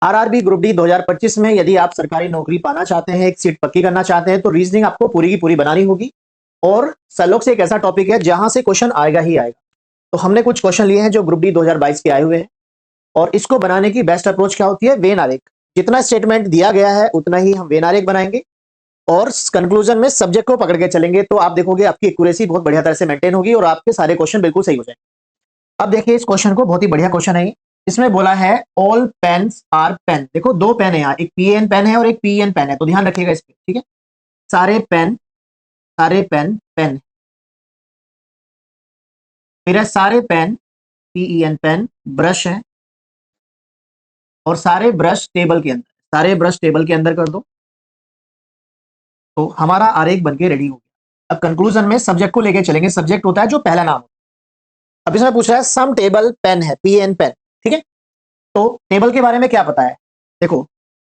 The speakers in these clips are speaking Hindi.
आरआरबी ग्रुप डी 2025 में यदि आप सरकारी नौकरी पाना चाहते हैं, एक सीट पक्की करना चाहते हैं, तो रीजनिंग आपको पूरी की पूरी बनानी होगी। और सलोक से एक ऐसा टॉपिक है जहां से क्वेश्चन आएगा ही आएगा। तो हमने कुछ क्वेश्चन लिए हैं जो ग्रुप डी 2022 के आए हुए हैं, और इसको बनाने की बेस्ट अप्रोच क्या होती है? वेन आरेख। जितना स्टेटमेंट दिया गया है उतना ही हम वेन आरेख बनाएंगे और कंक्लूजन में सब्जेक्ट को पकड़ के चलेंगे, तो आप देखोगे आपकी एक्यूरेसी बहुत बढ़िया तरह से मेंटेन होगी और आपके सारे क्वेश्चन बिल्कुल सही हो जाएंगे। अब देखिए इस क्वेश्चन को, बहुत ही बढ़िया क्वेश्चन है। इसमें बोला है ऑल पेन्स आर पेन। देखो दो पेन है यहाँ, एक पीएन पेन है और एक पीएन पेन है, तो ध्यान रखिएगा इस पे, ठीक है। सारे पेन पेन, फिर है सारे पेन पीएन पेन, ब्रश है और सारे ब्रश टेबल के अंदर, सारे ब्रश टेबल के अंदर कर दो, तो हमारा आरेख बनके रेडी हो गया। अब कंक्लूजन में सब्जेक्ट को लेके चलेंगे। सब्जेक्ट होता है जो पहला नाम होता है। अब इसमें पूछ रहा है सम टेबल पेन है, पीएन पेन, ठीक है। तो टेबल के बारे में क्या पता है? देखो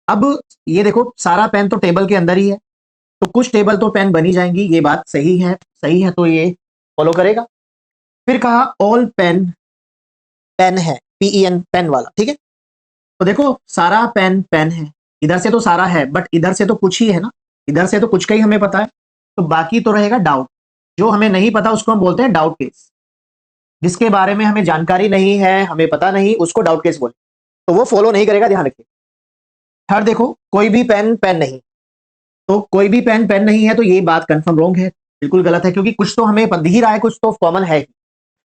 अब ये देखो सारा पेन तो टेबल के अंदर ही है, तो कुछ टेबल तो पेन बनी जाएंगी, ये बात सही है, सही है, तो ये फॉलो करेगा। फिर कहा ऑल पेन पेन है, पीएन पेन वाला, ठीक है। तो देखो सारा पेन पेन है, इधर से तो सारा है बट इधर से तो कुछ ही है ना, इधर से तो कुछ का ही हमें पता है, तो बाकी तो रहेगा डाउट। जो हमें नहीं पता उसको हम बोलते हैं डाउट केस। जिसके बारे में हमें जानकारी नहीं है, हमें पता नहीं, उसको डाउट केस बोलते, तो वो फॉलो नहीं करेगा, ध्यान रखिए। थर्ड देखो कोई भी पेन पेन नहीं, तो कोई भी पेन पेन नहीं है, तो ये बात कंफर्म रॉन्ग है, बिल्कुल गलत है, क्योंकि कुछ तो हमें दिख ही रहा है, कुछ तो कॉमन है ही।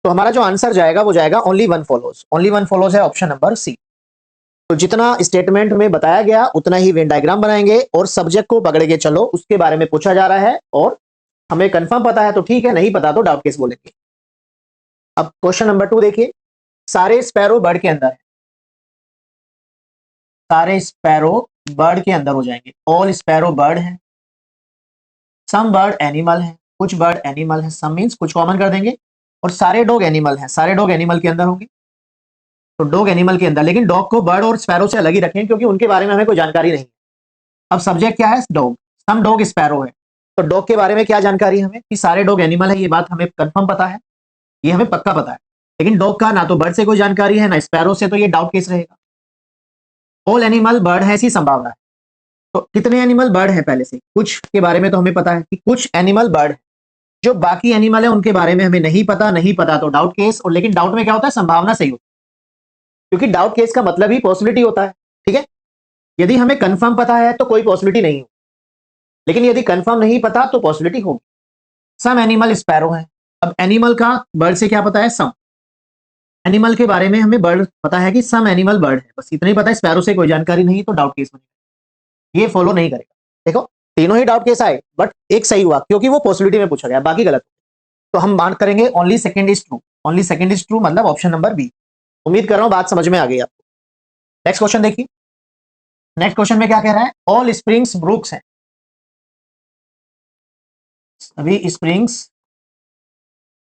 तो हमारा जो आंसर जाएगा वो जाएगा only one follows. Only one follows है ऑप्शन नंबर सी। तो जितना स्टेटमेंट में बताया गया उतना ही वेन डायग्राम बनाएंगे और सब्जेक्ट को पकड़ के चलो, उसके बारे में पूछा जा रहा है और हमें कंफर्म पता है तो ठीक है, नहीं पता तो डाउट केस बोलेंगे। अब क्वेश्चन नंबर 2 देखिए, सारे स्पैरो बर्ड के अंदर है, सारे स्पैरो बर्ड के अंदर हो जाएंगे। ऑल स्पैरो बर्ड है, सम बर्ड एनिमल है, कुछ बर्ड एनिमल है, सम मींस कुछ कॉमन कर देंगे, और सारे डॉग एनिमल हैं, सारे डॉग एनिमल के अंदर होंगे, तो डॉग एनिमल के अंदर, लेकिन डॉग को बर्ड और स्पैरो से अलग ही रखें क्योंकि उनके बारे में हमें कोई जानकारी नहीं। अब सब्जेक्ट क्या है? डॉग, सम डॉग स्पैरो है, तो डॉग के बारे में क्या जानकारी हमें कि सारे डॉग एनिमल है, ये बात हमें कंफर्म पता है, ये हमें पक्का पता है। लेकिन डॉग का ना तो बर्ड से कोई जानकारी है ना स्पैरो से, तो ये डाउट केस रहेगा। ऑल एनिमल बर्ड है, ऐसी संभावना है। तो कितने एनिमल बर्ड है? पहले से कुछ के बारे में तो हमें पता है कि कुछ एनिमल बर्ड है, जो बाकी एनिमल है उनके बारे में हमें नहीं पता, नहीं पता तो डाउट केस। और लेकिन डाउट में क्या होता है? संभावना सही होती है, क्योंकि डाउट केस का मतलब ही पॉसिबिलिटी होता है, ठीक है। यदि हमें कंफर्म पता है तो कोई पॉसिबिलिटी नहीं हो, लेकिन यदि कंफर्म नहीं पता तो पॉसिबिलिटी होगी। सम एनिमल स्पैरो है। अब एनिमल का बर्ड से क्या पता है? सम एनिमल के बारे में हमें बर्ड पता है कि सम एनिमल बर्ड है, बस इतना ही पता है, स्पैरो से कोई जानकारी नहीं, तो डाउट केस बनेगा, ये फॉलो नहीं करेगा। देखो तीनों ही डाउट केस आए बट एक सही हुआ क्योंकि वो पॉसिबिलिटी में पूछा गया, बाकी गलत। तो हम बात करेंगे only second is true. Only second is true मतलब ऑप्शन नंबर बी। उम्मीद कर रहा हूं बात समझ में आ गई आपको। नेक्स्ट क्वेश्चन देखिए, नेक्स्ट क्वेश्चन में क्या कह रहा है? ऑल स्प्रिंग्स ब्रूक्स हैं, सभी स्प्रिंग्स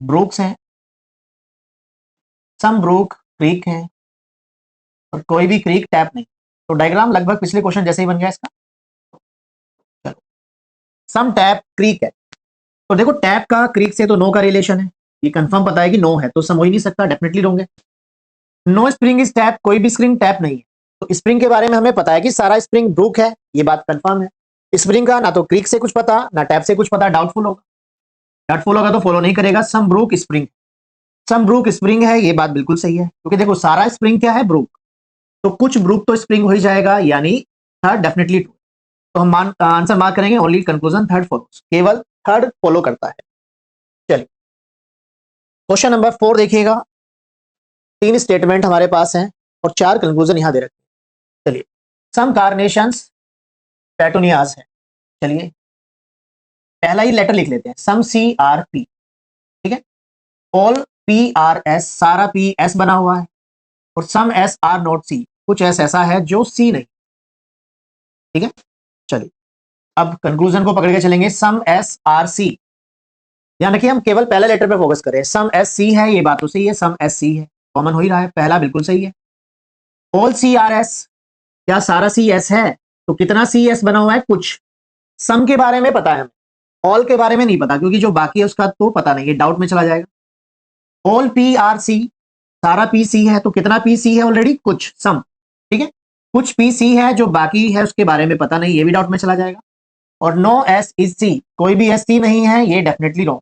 ब्रूक्स हैं, सम ब्रूक क्रीक है और कोई भी क्रीक टैप नहीं। तो डायग्राम लगभग पिछले क्वेश्चन जैसे ही बन गया इसका। चलो, सम टैप क्रीक है, तो देखो टैप का क्रीक से तो नो का रिलेशन है, ये कंफर्म पता है कि नो है, तो सम हो ही नहीं सकता, डेफिनेटली रॉन्ग है। नो स्प्रिंग इज टैप, कोई भी स्प्रिंग टैप नहीं है, तो स्प्रिंग के बारे में हमें पता है कि सारा स्प्रिंग ब्रूक है, ये बात कंफर्म है। स्प्रिंग का ना तो क्रीक से कुछ पता ना टैप से कुछ पता, डाउटफुल होगा, डाउटफुल होगा तो फॉलो नहीं करेगा। सम ब्रूक स्प्रिंग, सम ब्रूक स्प्रिंग है, ये बात बिल्कुल सही है, क्योंकि देखो सारा स्प्रिंग क्या है? ब्रूक, तो कुछ ब्रूक तो स्प्रिंग हो ही जाएगा, यानी थर्ड डेफिनेटली ट्रू। तो हम आंसर मार्क करेंगे ओनली कंक्लूजन थर्ड फॉलोज, केवल थर्ड फॉलो करता है। चलिए क्वेश्चन नंबर 4 देखिएगा, 3 स्टेटमेंट हमारे पास हैं और 4 कंक्लूजन यहां दे रखे हैं। चलिए, सम कार्नेशंस पेटूनियाज है। चलिए पहला ही लेटर लिख लेते हैं, सम CRP, ठीक है। ऑल PRS, सारा PS बना हुआ है, और सम SR नॉट C, कुछ S ऐसा है जो C नहीं, ठीक है। चलिए अब कंक्लूजन को पकड़ के चलेंगे, सम SRC। ध्यान रखिए हम केवल पहले लेटर पे फोकस करें, सम SC है, ये बात तो सही है, सम SC है, कॉमन हो ही रहा है, पहला बिल्कुल सही है। ऑल CRS, क्या सारा CS है? तो कितना CS बना हुआ है? कुछ। सम के बारे में पता है हमें, ऑल के बारे में नहीं पता, क्योंकि जो बाकी है उसका तो पता नहीं है, डाउट में चला जाएगा। ऑल PRC, सारा PC है, तो कितना PC है? ऑलरेडी कुछ, सम, ठीक है, कुछ पी सी है जो बाकी है उसके बारे में पता नहीं, ये भी डाउट में चला जाएगा। और नो एस इज सी, कोई भी एस सी नहीं है, ये डेफिनेटली रॉन्ग,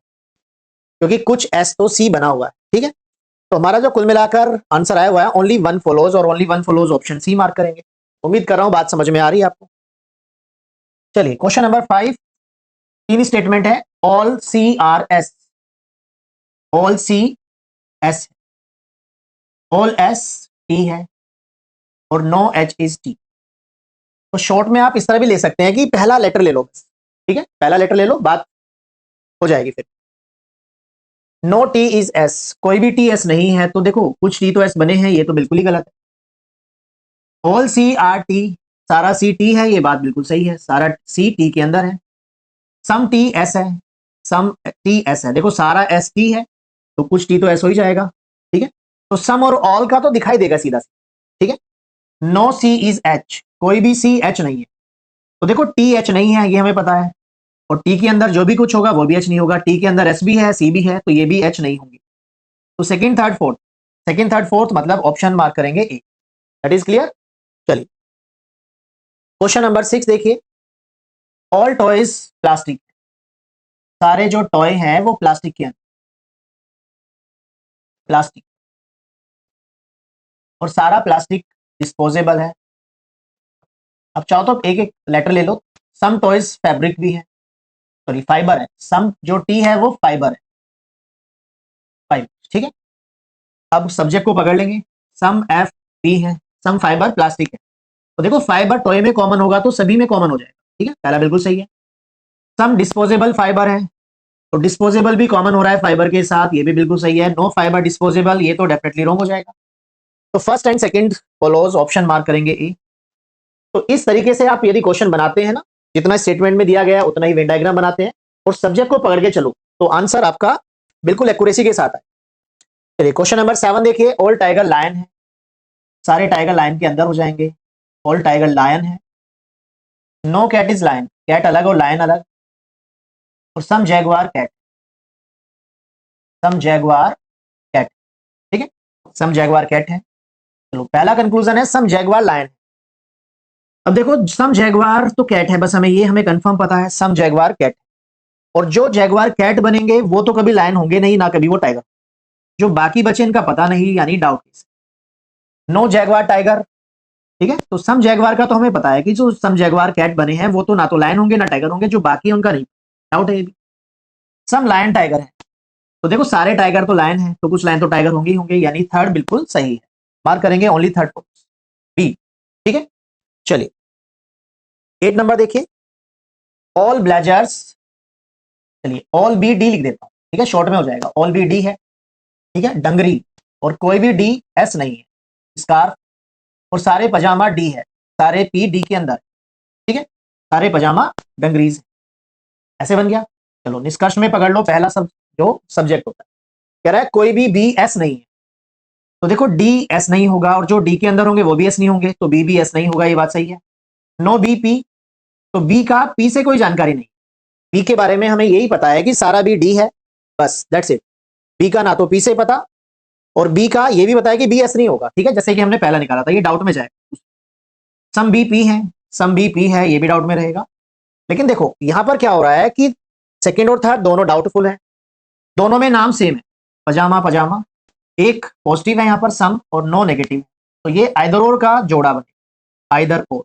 क्योंकि कुछ एस तो सी बना हुआ है। ठीक है, तो हमारा जो कुल मिलाकर आंसर आया हुआ है ओनली वन फॉलोज, और only one follows option C mark करेंगे। उम्मीद कर रहा हूं बात समझ में आ रही है आपको। चलिए क्वेश्चन नंबर 5, तीन स्टेटमेंट है, all C R S, all C S, all S T है, और नो एच इज टी। तो शॉर्ट में आप इस तरह भी ले सकते हैं कि पहला लेटर ले लो बस। ठीक है, पहला लेटर ले लो, बात हो जाएगी फिर। नो टी इज एस, कोई भी टी एस नहीं है, तो देखो कुछ टी तो एस बने हैं, ये तो बिल्कुल ही गलत है। ऑल सी आर टी, सारा सी टी है, ये बात बिल्कुल सही है, सारा सी टी के अंदर है। सम टी एस है, सम टी एस है, देखो सारा एस टी है, तो कुछ टी तो एस हो ही जाएगा। ठीक है, तो सम और ऑल का तो दिखाई देगा सीधा सा। ठीक है, नो सी इज एच, कोई भी सी एच नहीं है, तो देखो टी एच नहीं है, ये हमें पता है, और टी के अंदर जो भी कुछ होगा वो भी एच नहीं होगा, टी के अंदर एस भी है, सी भी है, तो ये भी एच नहीं होंगी। तो second third fourth, second third fourth मतलब ऑप्शन मार्क करेंगे ए। That is clear. चलिए क्वेश्चन नंबर 6 देखिए, ऑल टॉयज प्लास्टिक, सारे जो टॉय हैं वो प्लास्टिक के अंदर, प्लास्टिक, और सारा प्लास्टिक डिस्पोजेबल है। अब चाहो तो एक एक लेटर ले लो, सम टॉयज फैब्रिक भी है, सॉरी फाइबर है, सम जो टी है वो फाइबर है, फाइबर। ठीक है, अब सब्जेक्ट को पकड़ लेंगे, सम एफ बी है, सम फाइबर प्लास्टिक है, तो देखो फाइबर टॉय में कॉमन होगा तो सभी में कॉमन हो जाएगा। ठीक है, पहला बिल्कुल सही है। सम डिस्पोजेबल फाइबर है, तो डिस्पोजेबल भी कॉमन हो रहा है फाइबर के साथ, ये भी बिल्कुल सही है। नो फाइबर डिस्पोजेबल, ये तो डेफिनेटली रॉन्ग हो जाएगा। तो first and second follows option mark करेंगे ए। तो इस तरीके से आप यदि क्वेश्चन बनाते हैं ना, जितना स्टेटमेंट में दिया गया है उतना ही वेन डायग्राम बनाते हैं, और सब्जेक्ट को पकड़ के चलो, तो आंसर आपका बिल्कुल एक्यूरेसी के साथ है। चलिए क्वेश्चन नंबर 7 देखिए, ऑल टाइगर लायन है, सारे टाइगर लायन के अंदर हो जाएंगे, ऑल टाइगर लायन है। No cat is lion, cat अलग और लायन अलग, और some jaguar cat, some jaguar cat. ठीक है, सम जैगवार कैट है। चलो पहला कंक्लूजन है सम जैगवार लायन। अब देखो सम जैगवार तो कैट है, बस हमें ये हमें कंफर्म पता है सम जैगवार कैट, और जो जैगवार कैट बनेंगे वो तो कभी लायन होंगे नहीं, ना कभी वो टाइगर। जो बाकी बचे इनका पता नहीं, यानी डाउट। No Jaguar tiger. ठीक है, तो सम जैगवार का तो हमें पता है कि जो सम जैगवार कैट बने हैं वो तो ना तो लायन होंगे ना टाइगर होंगे, जो बाकी है उनका नहीं डाउट है। सम लायन टाइगर है, तो देखो सारे टाइगर तो लायन है, तो कुछ लायन तो टाइगर होंगे ही होंगे, यानी थर्ड बिल्कुल सही है, मार्क करेंगे ओनली थर्ड बी। ठीक है, चलिए 8 नंबर देखिए, ऑल ब्लेजर्स, चलिए ऑल बी डी लिख देता हूं, ठीक है शॉर्ट में हो जाएगा, ऑल बी डी है। ठीक है, डंगरी, और कोई भी डी एस नहीं है, स्कार्फ, और सारे पजामा डी है, सारे पी डी के अंदर। ठीक है, सारे पजामा डंगरीज, ऐसे बन गया। चलो निष्कर्ष में पकड़ लो, पहला सब जो सब्जेक्ट होता है, कह रहा है कोई भी बी एस नहीं है, तो देखो डी एस नहीं होगा, और जो डी के अंदर होंगे वो भी एस नहीं होंगे, तो बी भी एस नहीं होगा, ये बात सही है। नो बी पी, तो बी का पी से कोई जानकारी नहीं, बी के बारे में हमें यही पता है कि सारा बी डी है, बस दैट्स इट। बी का ना तो पी से पता, और बी का ये भी पता है कि बी एस नहीं होगा। ठीक है, जैसे कि हमने पहला निकाला था, ये डाउट में जाएगा। सम बी पी है, सम बी पी है, ये भी डाउट में रहेगा। लेकिन देखो यहां पर क्या हो रहा है कि सेकंड और थर्ड दोनों डाउटफुल है, दोनों में नाम सेम है, पजामा पजामा, एक पॉजिटिव है यहाँ पर सम, और नो नेगेटिव, तो ये आइदर और का जोड़ा बने, आइदर और।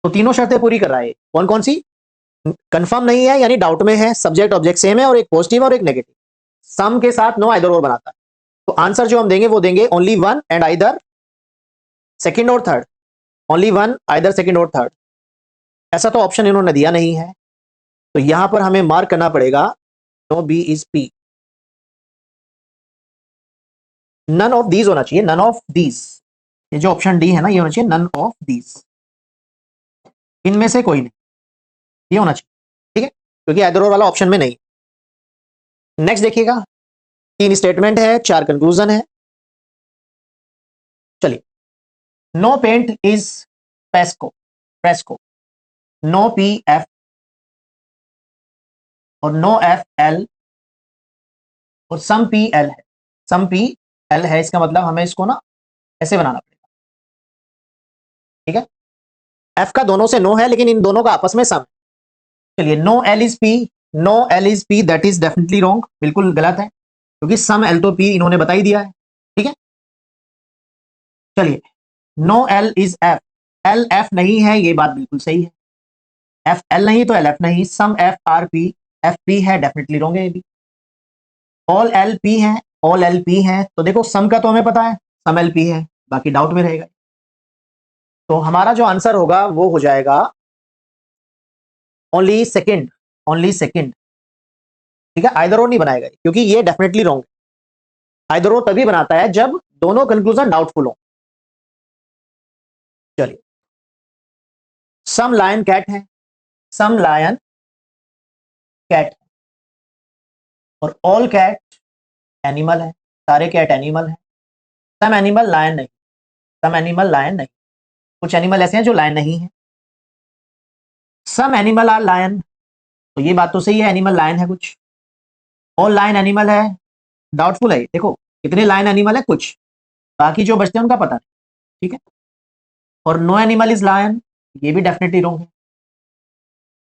तो तीनों शर्तें पूरी कर रहा है, कौन कौन सी, कंफर्म नहीं है यानी डाउट में है, सब्जेक्ट ऑब्जेक्ट सेम है, और एक पॉजिटिव और एक नेगेटिव, सम के साथ नो आइदर और बनाता है। तो आंसर जो हम देंगे वो देंगे only one and either second और third, only one either second और थर्ड। ऐसा तो ऑप्शन इन्होंने दिया नहीं है, तो यहां पर हमें मार्क करना पड़ेगा no B is P, none of these होना चाहिए, नन ऑफ दीज, ये जो ऑप्शन डी है ना ये होना चाहिए नन ऑफ दीज, इनमें से कोई नहीं, ये होना चाहिए। ठीक है, क्योंकि आइदर और वाला ऑप्शन में नहीं। नेक्स्ट देखिएगा, 3 स्टेटमेंट है, 4 कंक्लूजन है। चलिए, नो पेंट इज पेस्को, पेस्को, नो पी एफ, और नो एफ एल, और सम पी एल है, सम पी एल है, इसका मतलब हमें इसको ना ऐसे बनाना पड़ेगा, ठीक है, एफ का दोनों से नो है लेकिन इन दोनों का आपस में सम। चलिए, no L is P, no L is P, that is definitely wrong, बिल्कुल गलत है, क्योंकि सम एल तो पी इन्होंने बता ही दिया है। ठीक है, चलिए, no L is F, L F नहीं है, ये बात बिल्कुल सही है। एफ एल नहीं तो एल एफ नहीं, some F are P, F P है, डेफिनेटली रॉन्ग है ये भी। ऑल एल पी है, ऑल एल पी है, तो देखो सम का तो हमें पता है, सम एल पी है, बाकी डाउट में रहेगा। तो हमारा जो आंसर होगा वो हो जाएगा ओनली सेकंड, ओनली सेकंड। ठीक है, आइदर और नहीं बनाएगा क्योंकि ये डेफिनेटली रॉन्ग है। आइदर और तभी बनाता है जब दोनों कंक्लूजन डाउटफुल हो। चलिए, सम लायन कैट है, सम लायन कैट, और ऑल कैट एनिमल है, सारे कैट एनिमल है। सम एनिमल लायन नहीं, सम एनिमल लायन नहीं, कुछ एनिमल ऐसे हैं जो लायन नहीं है। सम एनिमल आर लायन, तो ये बात तो सही है, एनिमल लायन है कुछ। ऑल लायन एनिमल है, डाउटफुल है। देखो कितने लायन एनिमल है, कुछ, बाकी जो बचते हैं उनका पता नहीं। ठीक है, और नो एनिमल इज लायन, ये भी डेफिनेटली रॉन्ग है,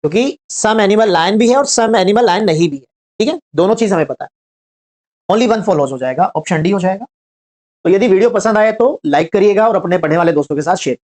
क्योंकि सम एनिमल लायन भी है और सम एनिमल लायन नहीं भी है। ठीक है, दोनों चीज हमें पता है। ओनली वन फॉलोज हो जाएगा, ऑप्शन डी हो जाएगा। तो यदि वीडियो पसंद आए तो लाइक करिएगा और अपने पढ़ने वाले दोस्तों के साथ शेयर